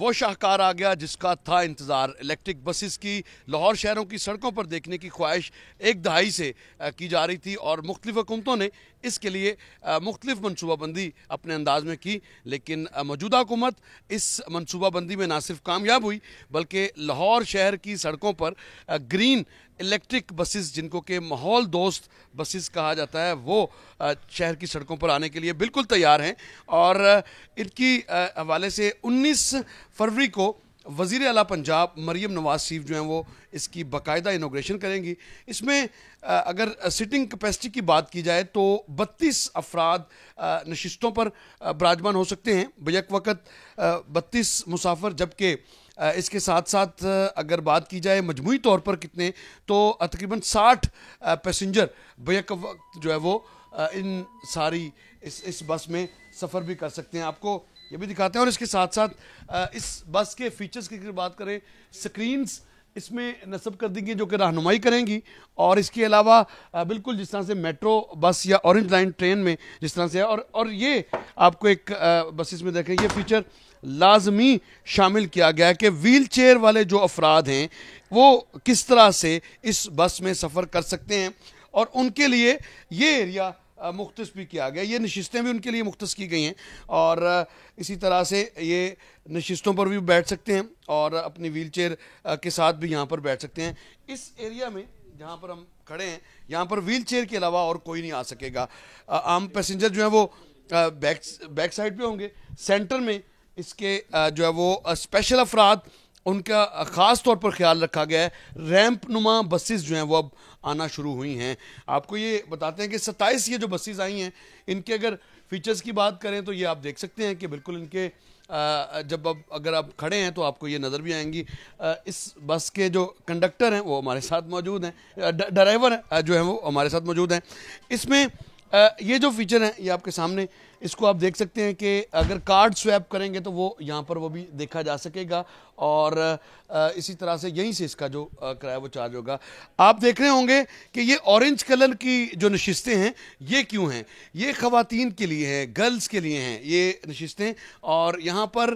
वो शाहकार आ गया जिसका था इंतज़ार। इलेक्ट्रिक बसेस की लाहौर शहरों की सड़कों पर देखने की ख्वाहिश एक दहाई से की जा रही थी और मुख्तलिफ हुकूमतों ने इसके लिए मुख्तलिफ मनसूबाबंदी अपने अंदाज में की, लेकिन मौजूदा हुकूमत इस मनसूबाबंदी में ना सिर्फ कामयाब हुई बल्कि लाहौर शहर की सड़कों पर ग्रीन इलेक्ट्रिक बसेस, जिनको के माहौल दोस्त बसेस कहा जाता है, वो शहर की सड़कों पर आने के लिए बिल्कुल तैयार हैं। और इनकी हवाले से 19 फरवरी को वज़ीर आला पंजाब मरीम नवाज शरीफ जो हैं वो इसकी बाकायदा इनॉग्रेशन करेंगी। इसमें अगर सिटिंग कैपेसिटी की बात की जाए तो 32 अफराद नशिस्तों पर बराजमान हो सकते हैं बैक वक़्त, 32 मुसाफिर, जबकि इसके साथ साथ अगर बात की जाए मजमूई तौर पर कितने, तो तकरीबन 60 पैसेंजर बैक वक्त जो है वो इन सारी इस बस में सफ़र भी कर सकते हैं। आपको ये भी दिखाते हैं। और इसके साथ साथ इस बस के फीचर्स की अगर बात करें, स्क्रीन्स इसमें नस्ब कर दी गई जो कि रहनुमाई करेंगी। और इसके अलावा बिल्कुल जिस तरह से मेट्रो बस या ऑरेंज लाइन ट्रेन में जिस तरह से है, और ये आपको एक बसेस में देखें, ये फीचर लाजमी शामिल किया गया है कि व्हील चेयर वाले जो अफराद हैं वो किस तरह से इस बस में सफ़र कर सकते हैं, और उनके लिए ये एरिया मुख्तस भी किया गया, ये नशिस्तें भी उनके लिए मुख्तस की गई हैं। और इसी तरह से ये नशिस्तों पर भी बैठ सकते हैं और अपनी व्हील चेयर के साथ भी यहाँ पर बैठ सकते हैं। इस एरिया में जहाँ पर हम खड़े हैं, यहाँ पर व्हील चेयर के अलावा और कोई नहीं आ सकेगा। आम पैसेंजर जो है वो बैक साइड पे होंगे। सेंटर में इसके जो है वो स्पेशल अफराद, उनका ख़ास तौर पर ख्याल रखा गया है। रैंप नुमा बसेस जो हैं वो अब आना शुरू हुई हैं। आपको ये बताते हैं कि 27 ये जो बसेस आई हैं, इनके अगर फीचर्स की बात करें तो ये आप देख सकते हैं कि बिल्कुल इनके जब अब अगर आप खड़े हैं तो आपको ये नज़र भी आएंगी। इस बस के जो कंडक्टर हैं वो हमारे साथ मौजूद हैं, ड्राइवर जो हैं वो हमारे साथ मौजूद हैं। इसमें ये जो फीचर हैं ये आपके सामने, इसको आप देख सकते हैं कि अगर कार्ड स्वैप करेंगे तो वो यहाँ पर वो भी देखा जा सकेगा। और इसी तरह से यहीं से इसका जो किराया वो चार्ज होगा। आप देख रहे होंगे कि ये ऑरेंज कलर की जो नशिस्तें हैं ये क्यों हैं, ये ख़वातीन के लिए हैं, गर्ल्स के लिए हैं ये नशिस्तें। और यहाँ पर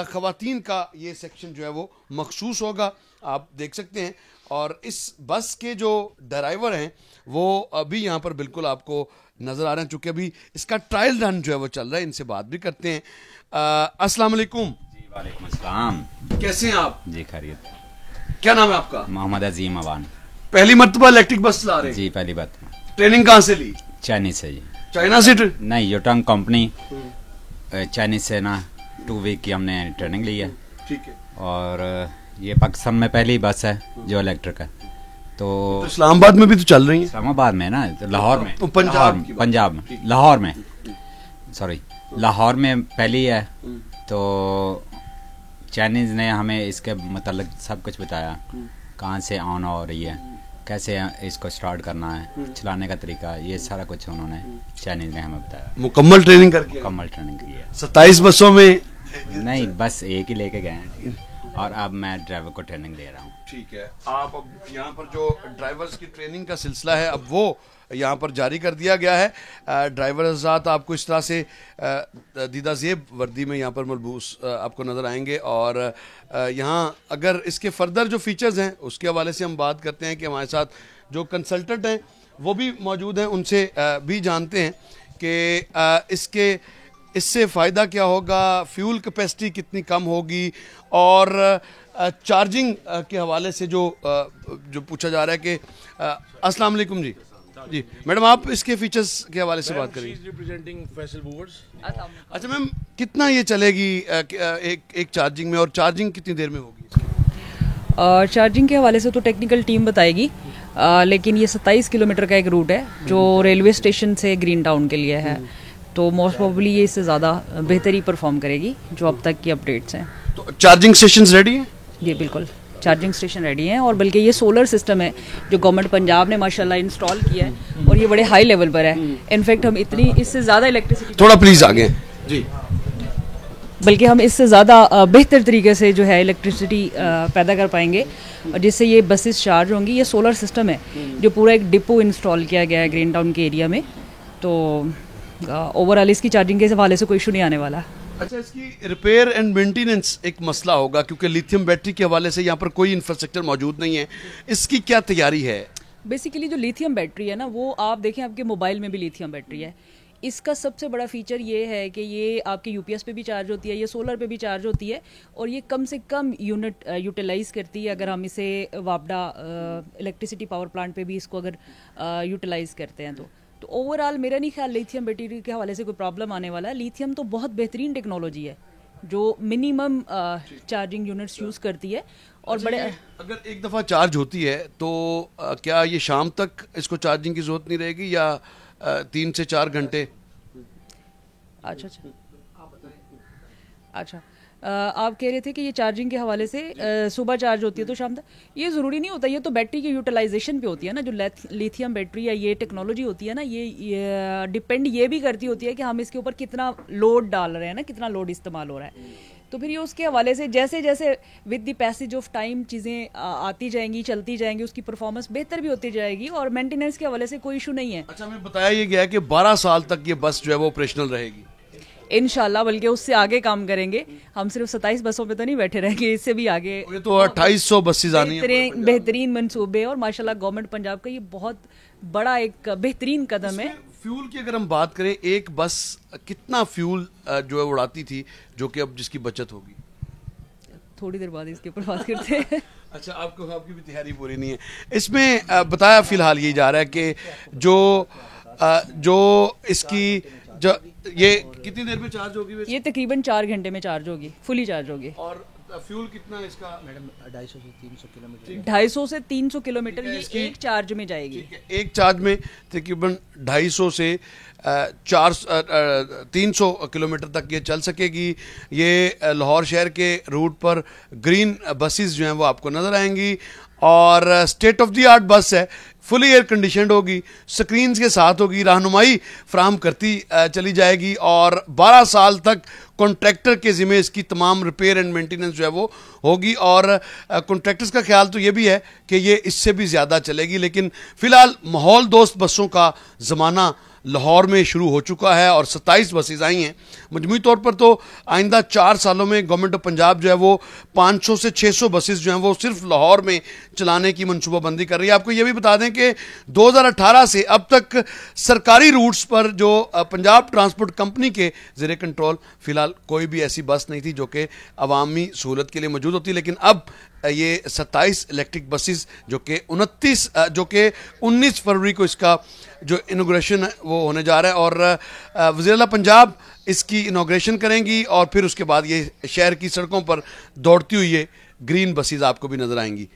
ख़वातीन का ये सेक्शन जो है वो मखसूस होगा, आप देख सकते हैं। और इस बस के जो ड्राइवर हैं वो अभी यहाँ पर बिल्कुल आपको नज़र आ रहे हैं, चूँकि अभी इसका ट्रायल रन जो है वो चल रहा है। इनसे बात भी करते हैं। अस्सलाम वालेकुम। जी वालेकुम अस्सलाम। कैसे हैं आप? जी खैरियत। क्या नाम है आपका? मोहम्मद अजीम अवान। पहली मर्तबा इलेक्ट्रिक बस चला रहे हैं? जी पहली बात। ट्रेनिंग कहाँ से ली? चाइनीज से। जी चाइना से? नहीं, योटंग कंपनी चाइनीज से ना 2 वीक की हमने ट्रेनिंग ली है। ठीक है। और ये पाकिस्तान में पहली बस है जो इलेक्ट्रिक है। तो इस्लामाबाद में भी तो चल रही है? इस्लामाबाद में ना, तो लाहौर में, पंजाब में, लाहौर में, सॉरी लाहौर में पहली है। तो चाइनीज ने हमें इसके मतलब सब कुछ बताया, कहाँ से ऑन हो रही है, कैसे इसको स्टार्ट करना है, चलाने का तरीका, ये सारा कुछ उन्होंने चाइनीज ने हमें बताया। मुकम्मल ट्रेनिंग करके? मुकम्मल ट्रेनिंग की है। 27 बसों में? नहीं, बस एक ही लेके गए हैं और अब मैं ड्राइवर को ट्रेनिंग दे रहा हूँ। ठीक है। आप अब यहाँ पर जो ड्राइवर्स की ट्रेनिंग का सिलसिला है अब वो यहाँ पर जारी कर दिया गया है। ड्राइवर हज़रात आपको इस तरह से दीदा ज़ेब वर्दी में यहाँ पर मलबूस आपको नज़र आएंगे। और यहाँ अगर इसके फर्दर जो फीचर्स हैं उसके हवाले से हम बात करते हैं कि हमारे साथ जो कंसल्टेंट हैं वो भी मौजूद हैं, उनसे भी जानते हैं कि इससे फ़ायदा क्या होगा, फ्यूल कैपेसिटी कितनी कम होगी, और चार्जिंग के हवाले से जो पूछा जा रहा है कि अस्सलाम वालेकुम जी। जी मैडम, आप इसके फीचर्स के हवाले से बात करेंगे। अच्छा मैम, कितना ये चलेगी एक चार्जिंग में, और चार्जिंग कितनी देर में होगी? चार्जिंग के हवाले से तो टेक्निकल टीम बताएगी, लेकिन ये 27 किलोमीटर का एक रूट है जो रेलवे स्टेशन से ग्रीन टाउन के लिए है। तो मोस्ट प्रोबेबली ये इससे ज़्यादा बेहतरी परफॉर्म करेगी जो अब तक की अपडेट्स हैं। तो चार्जिंग स्टेशंस रेडी हैं? जी बिल्कुल, चार्जिंग स्टेशन रेडी हैं। और बल्कि ये सोलर सिस्टम है जो गवर्नमेंट पंजाब ने माशाल्लाह इंस्टॉल किया है, और ये बड़े हाई लेवल पर है। इनफैक्ट हम इससे ज़्यादा इलेक्ट्रिसिटी, थोड़ा प्लीज़ आगे जी, बल्कि हम इससे ज़्यादा बेहतर तरीके से जो है इलेक्ट्रिसिटी पैदा कर पाएंगे, और जिससे ये बसेस चार्ज होंगी। ये सोलर सिस्टम है जो पूरा एक डिपो इंस्टॉल किया गया है ग्रीन टाउन के एरिया में। तो ओवरऑल इसकी चार्जिंग के हवाले से कोई इशू नहीं आने वाला। अच्छा, इसकी रिपेयर एंड मेंटेनेंस एक मसला होगा क्योंकि लिथियम बैटरी के हवाले से यहाँ पर कोई इंफ्रास्ट्रक्चर मौजूद नहीं है, इसकी क्या तैयारी है? बेसिकली जो लिथियम बैटरी है ना, वो आप देखें आपके मोबाइल में भी लिथियम बैटरी है। इसका सबसे बड़ा फीचर ये है कि ये आपके यूपीएस पे भी चार्ज होती है, ये सोलर पे भी चार्ज होती है, और ये कम से कम यूनिट यूटिलाइज करती है। अगर हम इसे वापडा इलेक्ट्रिसिटी पावर प्लांट पे भी इसको अगर यूटिलाइज करते हैं तो ओवरऑल मेरा नहीं ख्याल लिथियम बैटरी के हवाले से कोई प्रॉब्लम आने वाला है। लिथियम तो बहुत बेहतरीन टेक्नोलॉजी है जो मिनिमम चार्जिंग यूनिट्स यूज़ करती है। और अच्छा, बड़े अगर एक दफ़ा चार्ज होती है तो क्या ये शाम तक इसको चार्जिंग की ज़रूरत नहीं रहेगी या 3 से 4 घंटे? अच्छा अच्छा, आप कह रहे थे कि ये चार्जिंग के हवाले से सुबह चार्ज होती है तो शाम तक, ये ज़रूरी नहीं होता। ये तो बैटरी की यूटिलाइजेशन पे होती है ना। जो लिथियम बैटरी या ये टेक्नोलॉजी होती है ना, ये डिपेंड ये भी करती होती है कि हम इसके ऊपर कितना लोड डाल रहे हैं ना, कितना लोड इस्तेमाल हो रहा है। तो फिर ये उसके हवाले से जैसे जैसे with the passage of time चीज़ें आती जाएंगी, चलती जाएंगी, उसकी परफॉर्मेंस बेहतर भी होती जाएगी और मेंटेनेंस के हवाले से कोई इशू नहीं है। अच्छा, हमें बताया ये गया है कि 12 साल तक ये बस जो है वो ऑपरेशनल रहेगी इंशाल्लाह, बल्कि उससे आगे काम करेंगे। हम सिर्फ 27 बसों पे तो नहीं बैठे रहेंगे, इससे भी आगे। ये तो 2800 बसेज आनी है। बेहतरीन मंसूबे और माशाल्लाह गवर्नमेंट पंजाब का ये बहुत बड़ा एक बेहतरीन कदम है। फ्यूल की अगर हम बात करें, एक बस कितना फ्यूल जो है उड़ाती थी, जो कि अब जिसकी बचत होगी? थोड़ी देर बाद इसके ऊपर बात करते हैं। अच्छा, आपकी भी तैयारी पूरी नहीं है इसमें। बताया फिलहाल ये जा रहा है कि जो इसकी ये कितनी देर में चार्ज होगी? ये तकरीबन 4 घंटे में चार्ज होगी, फुली चार्ज होगी। और फ्यूल कितना है इसका? मैडम 250 से 300 किलोमीटर। 250 से 300 किलोमीटर ये एक चार्ज में जाएगी। ठीक है, एक चार्ज में तकरीबन 250 से 300 किलोमीटर तक ये चल सकेगी। ये लाहौर शहर के रूट पर ग्रीन बसेस जो हैं वो आपको नज़र आएंगी और स्टेट ऑफ द आर्ट बस है, फुली एयर कंडीशनड होगी, स्क्रीन्स के साथ होगी, रहनुमाई फ्राहम करती चली जाएगी और 12 साल तक कॉन्ट्रैक्टर के ज़िम्मे इसकी तमाम रिपेयर एंड मेंटेनेंस जो है वो होगी। और कॉन्ट्रैक्टर्स का ख्याल तो ये भी है कि ये इससे भी ज़्यादा चलेगी, लेकिन फ़िलहाल माहौल दोस्त बसों का ज़माना लाहौर में शुरू हो चुका है और 27 बसेज आई हैं। मजमूई तौर पर तो आइंदा 4 सालों में गवर्नमेंट ऑफ पंजाब जो है वो 500 से 600 बसेज जो हैं वो सिर्फ लाहौर में चलाने की मनसूबाबंदी कर रही है। आपको ये भी बता दें कि 2018 से अब तक सरकारी रूट्स पर जो पंजाब ट्रांसपोर्ट कंपनी के ज़ेरे कंट्रोल फ़िलहाल कोई भी ऐसी बस नहीं थी जो कि अवामी सहूलत के लिए मौजूद होती, लेकिन अब ये 27 इलेक्ट्रिक बसेस जो कि 19 फरवरी को इसका जो इनॉग्रेशन है वो होने जा रहा है और वज़ीर-ए-आला पंजाब इसकी इनॉग्रेशन करेंगी और फिर उसके बाद ये शहर की सड़कों पर दौड़ती हुई ये ग्रीन बसेस आपको भी नज़र आएंगी।